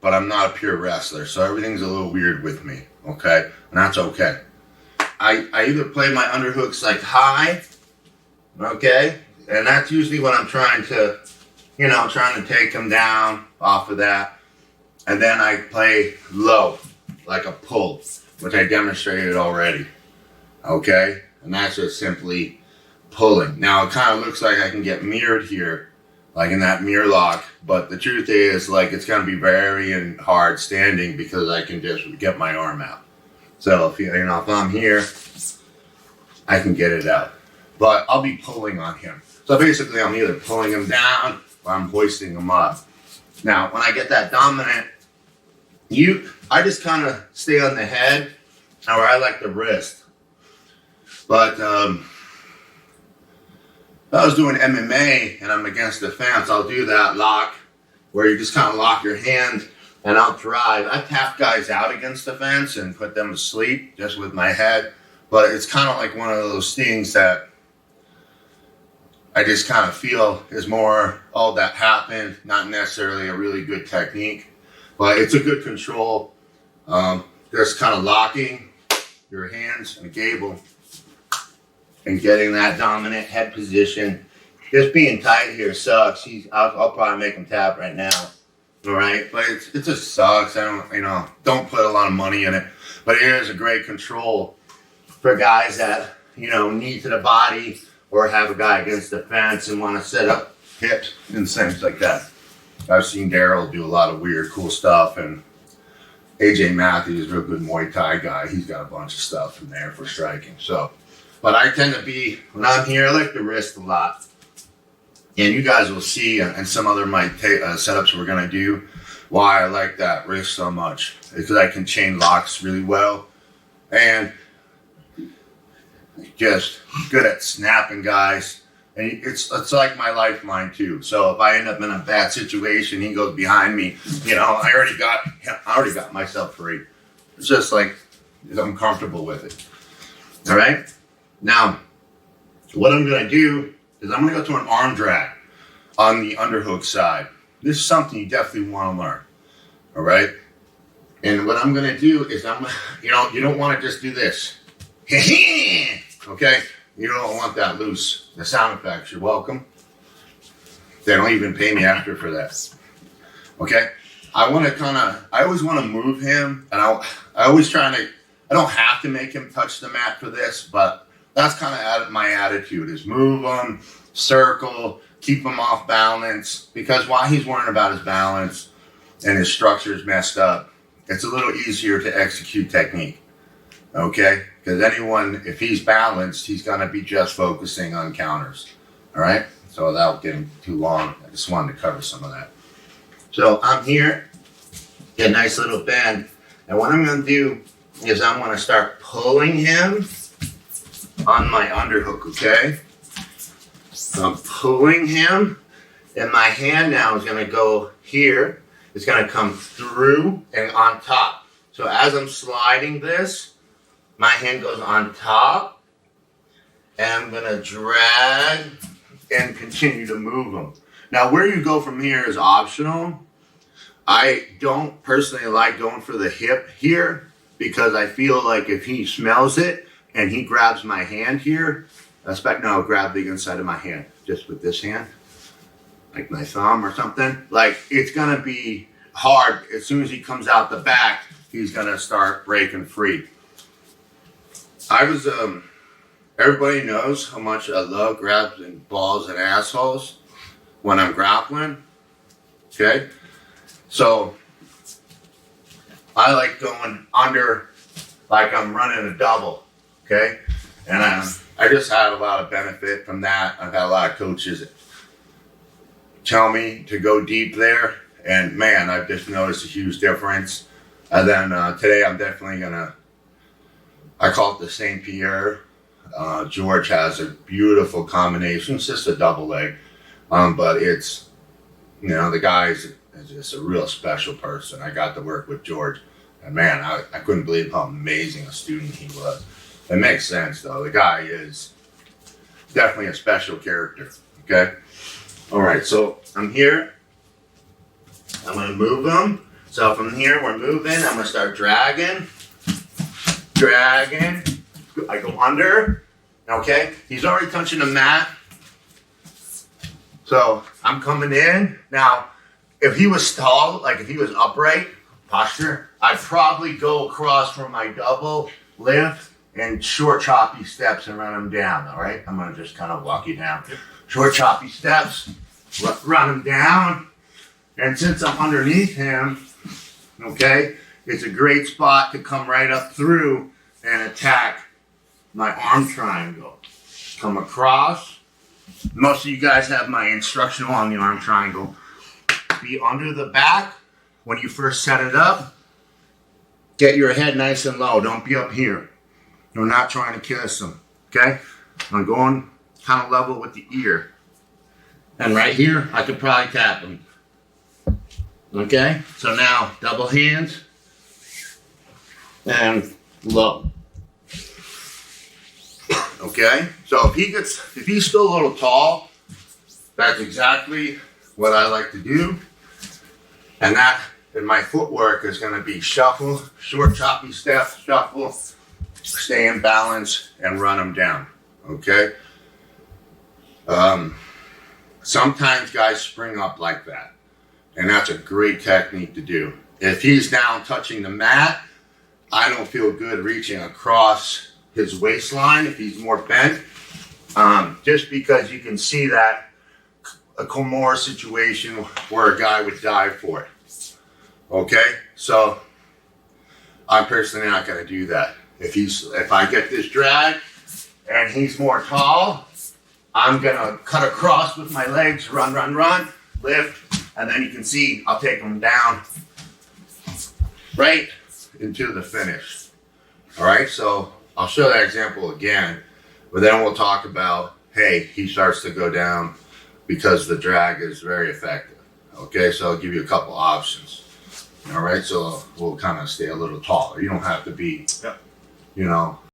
but I'm not a pure wrestler, so everything's a little weird with me, okay? And that's okay. I either play my underhooks like high, okay? And that's usually when I'm trying to, trying to take him down off of that. And then I play low, like a pull, which I demonstrated already, okay? And that's just simply pulling. Now it kind of looks like I can get mirrored here, like in that mirror lock, but the truth is, like, it's going to be very hard standing because I can just get my arm out. So if I'm here, I can get it out, but I'll be pulling on him. So basically, I'm either pulling him down or I'm hoisting him up. Now, when I get that dominant, I just kind of stay on the head, or I like the wrist. But if I was doing MMA and I'm against the fence, I'll do that lock where you just kind of lock your hand and I'll drive. I tap guys out against the fence and put them to sleep just with my head. But it's kind of like one of those things that I just kind of feel is more, oh, that happened, not necessarily a really good technique. But it's a good control. Just kind of locking your hands and a gable and getting that dominant head position. Just being tight here sucks. I'll probably make him tap right now. All right, but it just sucks. I don't put a lot of money in it, but it is a great control for guys that knee to the body or have a guy against the fence and want to set up hips and things like that. I've seen Daryl do a lot of weird, cool stuff, and AJ Matthews is a real good Muay Thai guy. He's got a bunch of stuff from there for striking. So, but I tend to be, when I'm here, I like the wrist a lot. And you guys will see, and some other setups we're going to do, why I like that wrist so much. Because I can chain locks really well. And just good at snapping guys. And it's like my lifeline too. So if I end up in a bad situation, he goes behind me. I already got myself free. It's just like I'm comfortable with it. All right. Now, what I'm going to do is I'm going to go to an arm drag on the underhook side. This is something you definitely want to learn. All right. And what I'm going to do is you don't want to just do this. Okay. You don't want that loose. The sound effects, you're welcome. They don't even pay me after for that. Okay? I always want to move him, and I don't have to make him touch the mat for this, but that's kind of my attitude is move him, circle, keep him off balance, because while he's worrying about his balance and his structure's messed up, it's a little easier to execute technique. Okay? Because if he's balanced, he's going to be just focusing on counters. All right? So without getting too long, I just wanted to cover some of that. So I'm here, get a nice little bend. And what I'm going to do is I'm going to start pulling him on my underhook, okay? So I'm pulling him, and my hand now is going to go here. It's going to come through and on top. So as I'm sliding this, my hand goes on top, and I'm going to drag and continue to move them. Now, where you go from here is optional. I don't personally like going for the hip here because I feel like if he smells it and he grabs my hand here, grab the inside of my hand, just with this hand, like my thumb or something. Like, it's going to be hard. As soon as he comes out the back, he's going to start breaking free. Everybody knows how much I love grabbing balls and assholes when I'm grappling, okay? So, I like going under like I'm running a double, okay? And I just had a lot of benefit from that. I've had a lot of coaches tell me to go deep there, and man, I've just noticed a huge difference. And then today I'm definitely I call it the St. Pierre. George has a beautiful combination. It's just a double leg. But it's, the guy is just a real special person. I got to work with George. And man, I couldn't believe how amazing a student he was. It makes sense, though. The guy is definitely a special character. Okay? All right, so I'm here. I'm going to move him. So from here, we're moving. I'm gonna start dragging. I go under. Okay, he's already touching the mat. So I'm coming in. Now, if he was tall, like if he was upright posture, I'd probably go across from my double lift and short choppy steps and run him down. All right, I'm gonna just kind of walk you down. Short choppy steps, run him down. And since I'm underneath him, okay, it's a great spot to come right up through and attack my arm triangle. Come across. Most of you guys have my instructional on the arm triangle. Be under the back when you first set it up. Get your head nice and low. Don't be up here. You're not trying to kiss them. Okay? I'm going kind of level with the ear. And right here, I could probably tap him. Okay? So now, double hands. And low. Okay? So if he's still a little tall, that's exactly what I like to do. And my footwork is going to be shuffle, short choppy steps, shuffle, stay in balance, and run them down. Okay? Sometimes guys spring up like that. And that's a great technique to do. If he's down touching the mat, I don't feel good reaching across his waistline if he's more bent. Just because you can see that a Kimura situation where a guy would dive for it. Okay? So I'm personally not gonna do that. If I get this drag and he's more tall, I'm gonna cut across with my legs, run, lift, and then you can see I'll take him down right into the finish. All right, so I'll show that example again, but then we'll talk about, hey, he starts to go down because the drag is very effective. Okay, so I'll give you a couple options. All right, so we'll kind of stay a little taller. You don't have to be, you know,